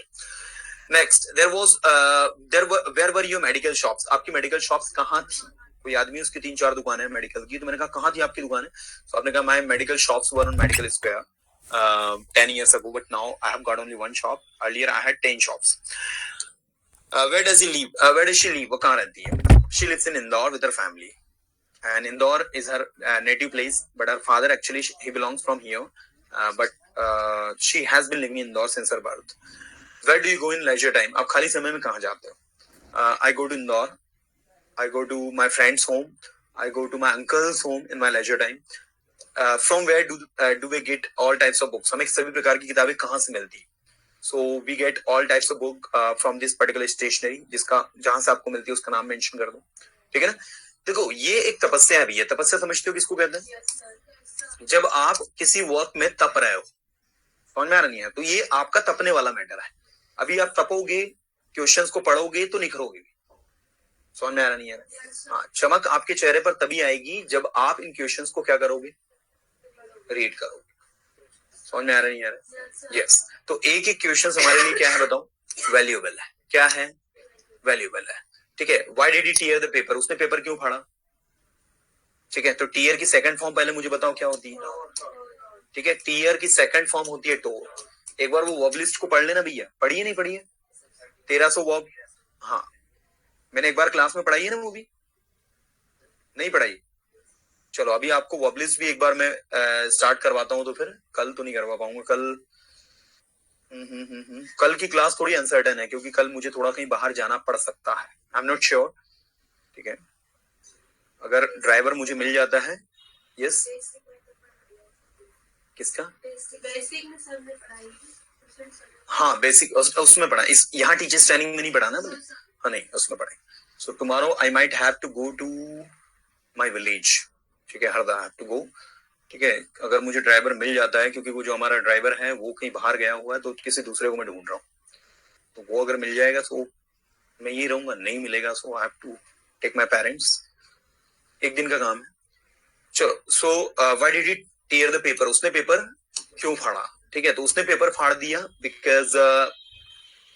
Next, where were your medical shops? आपकी medical shops कहाँ थी? कोई आदमी उसकी 3-4 दुकानें हैं medical की, तो मैंने कहा कहाँ थी आपकी दुकानें? So आपने कहा my medical shops were on Medical Square 10 years ago, but now I have got only one shop. Earlier I had 10 shops. Where does he live? Where does she live? वो कहाँ रहती है? She lives in Indore with her family, and Indore is her native place. But her father actually he belongs from here, but she has been living in Indore since her birth. Where do you go in leisure time, आप खाली समय में कहाँ जाते हो? I go to Indore, I go to my friends home, I go to my uncles home in my leisure time. From where do we get all types of books, हमें सभी प्रकार की किताबें कहाँ से मिलती है? So we get all types of book from this particular stationery, जिसका जहां से आपको मिलती है उसका नाम मेंशन कर दो. ठीक है ना? देखो ये एक तपस्या भी है. तपस्या समझते हो किसको कहते हैं? जब आप किसी वर्क में तप रहे हो, समझ में आ रहा नहीं है? तो ये आपका तपने वाला मैटर है. अभी आप तपोगे, क्वेश्चंस को पढ़ोगे तो निखरोगे भी. समझ में आ रहा नहीं है? हाँ, चमक आपके चेहरे पर तभी आएगी जब आप इन क्वेश्चंस को क्या करोगे? रीड करोगे. समझ में आ रहा नहीं आ रहा? यस. तो एक एक क्वेश्चन हमारे लिए क्या है बताओ? वैल्यूएबल है. क्या है? वैल्यूएबल है. ठीक है. Why did he tear the paper, उसने पेपर क्यों फाड़ा? ठीक है. तो टीयर की सेकंड फॉर्म पहले मुझे बताओ क्या होती है? ठीक है. टीयर की सेकंड फॉर्म होती है टोर. एक बार वो वर्ब लिस्ट को पढ़ लेना भैया. पढ़िए नहीं पढ़िए? 1300 वर्ब. हाँ, मैंने एक बार क्लास में पढ़ाई है ना वो भी. नहीं पढ़ाई? चलो अभी आपको वर्ब लिस्ट भी एक बार मैं स्टार्ट करवाता हूँ. तो फिर कल तो नहीं करवा पाऊंगा. कल की क्लास थोड़ी अनसर्टन है क्योंकि कल मुझे थोड़ा कहीं बाहर जाना पड़ सकता है. आई एम नॉट श्योर. ठीक है. अगर ड्राइवर मुझे मिल जाता है. यस. किसका? हाँ बेसिक उसमें पढ़ा. इस यहाँ टीचर्स ट्रेनिंग में नहीं पढ़ा ना. हाँ नहीं उसमें पढ़ा. So tomorrow I might have to go to my village. ठीक है. Harda have to go. ठीक है. अगर मुझे ड्राइवर मिल जाता है, क्योंकि वो जो हमारा ड्राइवर है वो कहीं बाहर गया हुआ है, तो किसी दूसरे को मैं ढूंढ रहा हूँ. तो वो अगर मिल जाएगा तो मैं ये रहूंगा. नहीं मिलेगा so I have to take my parents. एक दिन का काम है. चलो. So why did he tear the paper, उसने पेपर क्यों फाड़ा? ठीक है. तो उसने पेपर फाड़ दिया बिकॉज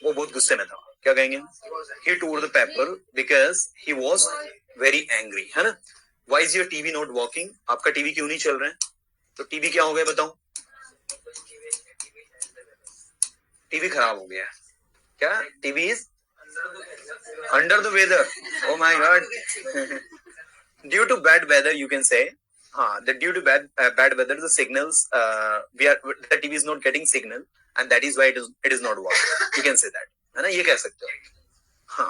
वो बहुत गुस्से में था. क्या कहेंगे? He tore the paper because he was very angry. है ना? Why is your TV not working, आपका टीवी क्यों नहीं चल रहा है? तो टीवी क्या हो गया बताओ? टीवी खराब हो गया. क्या? TV is under the weather. Oh my God. Due to bad weather you can say. हाँ, that due to bad weather the signals the TV is not getting signal and that is why it is not working. You can say that. है ना? ये कह सकते हो. हाँ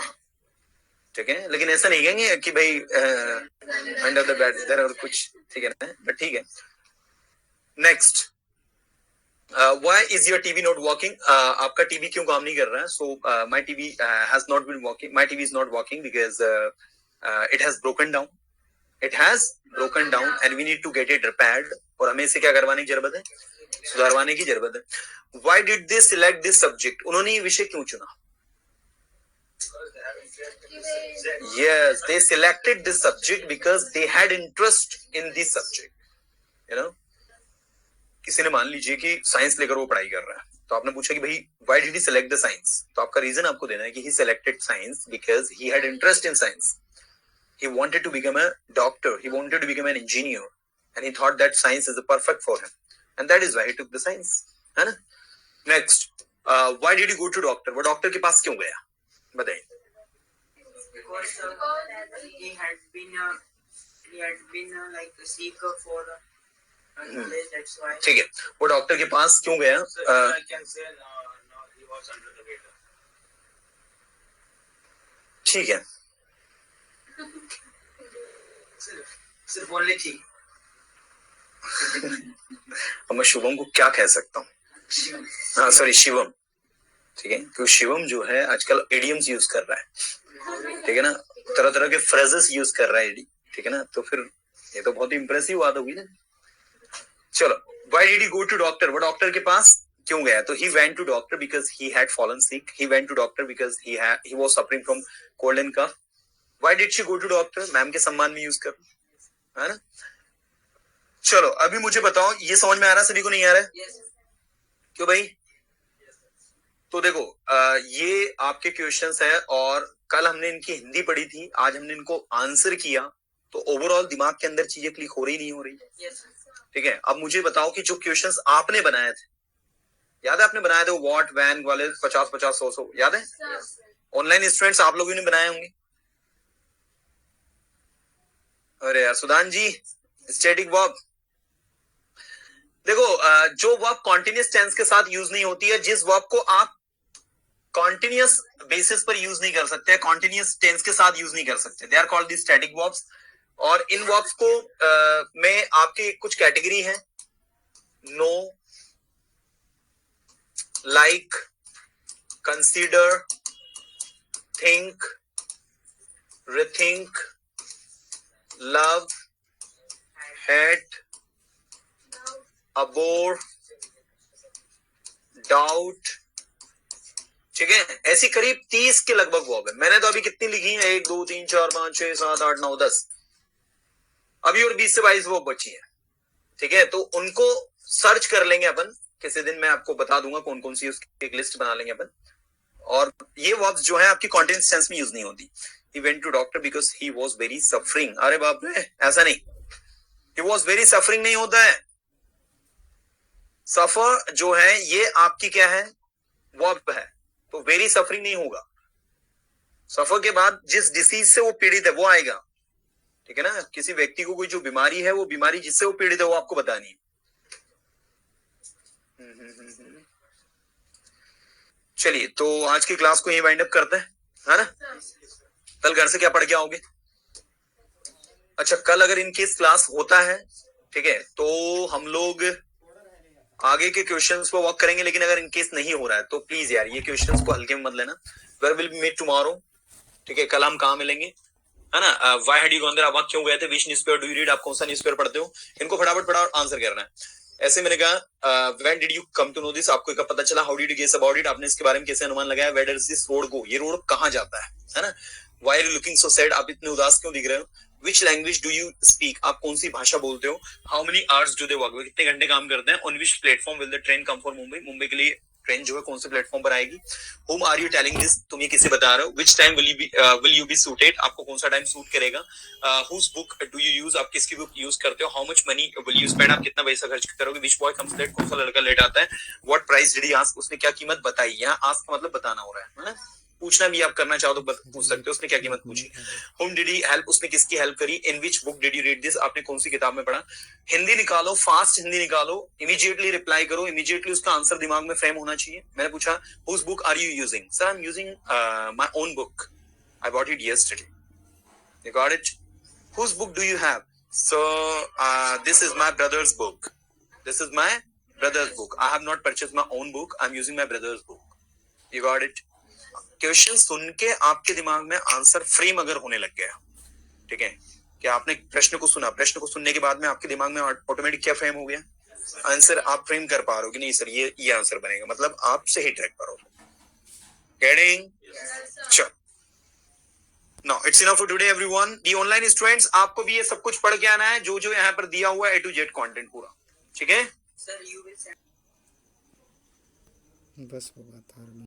ठीक है. लेकिन ऐसा नहीं कहेंगे कि भाई अंडर द बैड वेदर और कुछ. ठीक है ना? बट ठीक है. Next. why is your TV not working? आपका टीवी क्यों काम नहीं कर रहा है? So my TV has not been working. My TV is not working because it has broken down. It has broken down and we need to get it repaired. और हमें इसे क्या करवाने की जरूरत है? सुधारवाने की जरूरत है. Why did they select this subject? उन्होंने ये विषय क्यों चुना? Yes, they selected this subject because they had interest in this subject. You know? किसी ने मान लीजिए कि साइंस लेकर वो पढ़ाई कर रहा है, तो आपने पूछा कि भाई why did he select the science? तो आपका रीजन आपको देना है कि he selected science because he had interest in science. He wanted to become a doctor. He wanted to become an engineer, and he thought that science is the perfect for him, and that is why he took the science. है ना? Next, why did he go to doctor? वो doctor के पास क्यों गया? बताइए. Because he had been like sick for knowledge. That's why. ठीक है. वो डॉक्टर के पास क्यों गया? I can say no, he was under the weather. ठीक है. सिर्फ बोलने थी. अब मैं शुभम को क्या कह सकता हूँ? हाँ सॉरी शिवम. ठीक है. क्योंकि शिवम जो है आजकल एडियम्स यूज कर रहा है. ठीक है ना? तरह तरह के फ्रेजेस यूज कर रहा है. ठीक है ना? तो फिर ये तो बहुत ही इंप्रेसिव बात होगी ना. चलो. Why did he go to doctor? वो डॉक्टर के पास क्यों गया? तो he went to doctor because he had fallen sick. He went to doctor because he was suffering from cold and cough. Why did she go to doctor? Ma'am के सम्मान में use कर. है ना? चलो अभी मुझे बताओ, ये समझ में आ रहा है? सभी को नहीं आ रहा है? Yes. क्यों भाई? तो देखो ये आपके क्वेश्चंस है और कल हमने इनकी हिंदी पढ़ी थी, आज हमने इनको आंसर किया, तो ओवरऑल दिमाग के अंदर चीजें क्लिक हो रही नहीं हो रही? Yes. ठीक है. अब मुझे बताओ कि जो क्वेश्चंस आपने बनाए थे, याद है आपने बनाए थे व्हाट वैन वाले 50-50 100 याद है? ऑनलाइन स्टूडेंट्स आप लोगों ने बनाए होंगे. अरे यार सुदान जी, स्टैटिक वर्ब. देखो जो वर्ब कॉन्टिन्यूअस टेंस के साथ यूज नहीं होती है, जिस वर्ब को आप कॉन्टिन्यूअस बेसिस पर यूज नहीं कर सकते, कॉन्टिन्यूअस टेंस के साथ यूज नहीं कर सकते, they are called the static verbs. और इन वर्ब्स को में आपकी कुछ कैटेगरी है, no, like, consider, think, rethink, love, hate, abhor, doubt। ठीक है, ऐसी करीब 30 के लगभग वर्ब है। मैंने तो अभी कितनी लिखी है, 1 2 3 4 5 6 7 8 9 10, अभी और 20 से 22 वर्ब बची है। ठीक है, तो उनको सर्च कर लेंगे अपन, किसी दिन मैं आपको बता दूंगा कौन कौन सी, उसकी एक लिस्ट बना लेंगे अपन। और ये वर्ब्स जो है आपकी कॉन्टिन्यूअस टेंस में यूज नहीं होती। He went to doctor because he was very suffering। अरे बाप रे, ऐसा नहीं, he was very suffering नहीं होता है। सफर जो है ये आपकी क्या है, वर्ब है, तो वेरी सफरिंग नहीं होगा। सफर के बाद जिस डिसीज से वो पीड़ित है वो आएगा। ठीक है ना, किसी व्यक्ति को कोई जो बीमारी है, वो बीमारी जिससे वो पीड़ित है वो आपको बतानी है। चलिए, तो आज की क्लास को यही वाइंड अप करते हैं, है ना। कल घर से क्या पढ़ के आओगे? अच्छा, कल अगर इनकेस क्लास होता है, ठीक है, तो हम लोग आगे के क्वेश्चंस पे वर्क करेंगे। लेकिन अगर इनकेस नहीं हो रहा है तो प्लीज यार ये क्वेश्चंस को हल्के में मत लेना। Where will be meet tomorrow. ठीक है, कल हम कहाँ मिलेंगे, है ना। Why had you gone there, आप क्यों गए थे, which newspaper do you read, आप कौन सा न्यूज़पेपर पढ़ते हो, इनको फटाफट फटाफट आंसर करना है। ऐसे मैंने कहा when did you come to know this, आपको कब पता चला, how did you guess about it, आपने इसके बारे में कैसे अनुमान लगाया, where does this road go, ये रोड कहाँ जाता है ना। Why are you looking so sad, आप इतने उदास क्यों दिख रहे हो, which language do you speak, आप कौन सी भाषा बोलते हो, how many hours do they work, कितने घंटे काम करते हैं, on which platform will the train come for Mumbai, Mumbai के लिए ट्रेन जो है कौन से प्लेटफॉर्म पर आएगी, whom are you telling this, तुम ये किसे बता रहे हो, which time will you be suited, आपको कौन सा टाइम सूट करेगा, whose book do you use, आप किसकी बुक यूज करते हो, how much money will you spend, आप कितना पैसा खर्च करोगे, which boy comes late, कौन सा लड़का लेट आता है, what price did he ask, उसने क्या कीमत बताई। यहाँ ask का मतलब बताना हो रहा है ना। पूछना भी आप करना चाहो तो पूछ सकते हो, उसने क्या कीमत पूछी। whom did he help, उसने किसकी हेल्प करी, in which book did you read this, आपने कौन सी किताब में पढ़ा। हिंदी निकालो, फास्ट हिंदी निकालो, इमीडिएटली रिप्लाई करो, इमीडिएटली उसका आंसर दिमाग में फ्रेम होना चाहिए। मैंने पूछा whose book are you using, sir I'm using my own book, I bought it yesterday, you got it। whose book do you have, so this is my brother's book, this is my brother's book, I have not purchased my own book, I'm using my brother's book, you got it। Question सुन के आपके दिमाग में answer frame अगर होने लग गया, ठीक है, कि आपने प्रश्न को सुना, प्रश्न को सुनने के बाद में आपके दिमाग में ऑटोमेटिक क्या फ्रेम हो गया, आंसर आप फ्रेम कर पा रहे हो कि नहीं सर ये आंसर बनेगा, मतलब आप सही ट्रैक पर हो। गेटिंग, चलो now it's enough for today everyone. The online students, आपको भी ये सब कुछ पढ़ के आना है, जो जो यहाँ पर दिया हुआ है A to Z कंटेंट पूरा, ठीक है। बस वो बता रहा हूँ।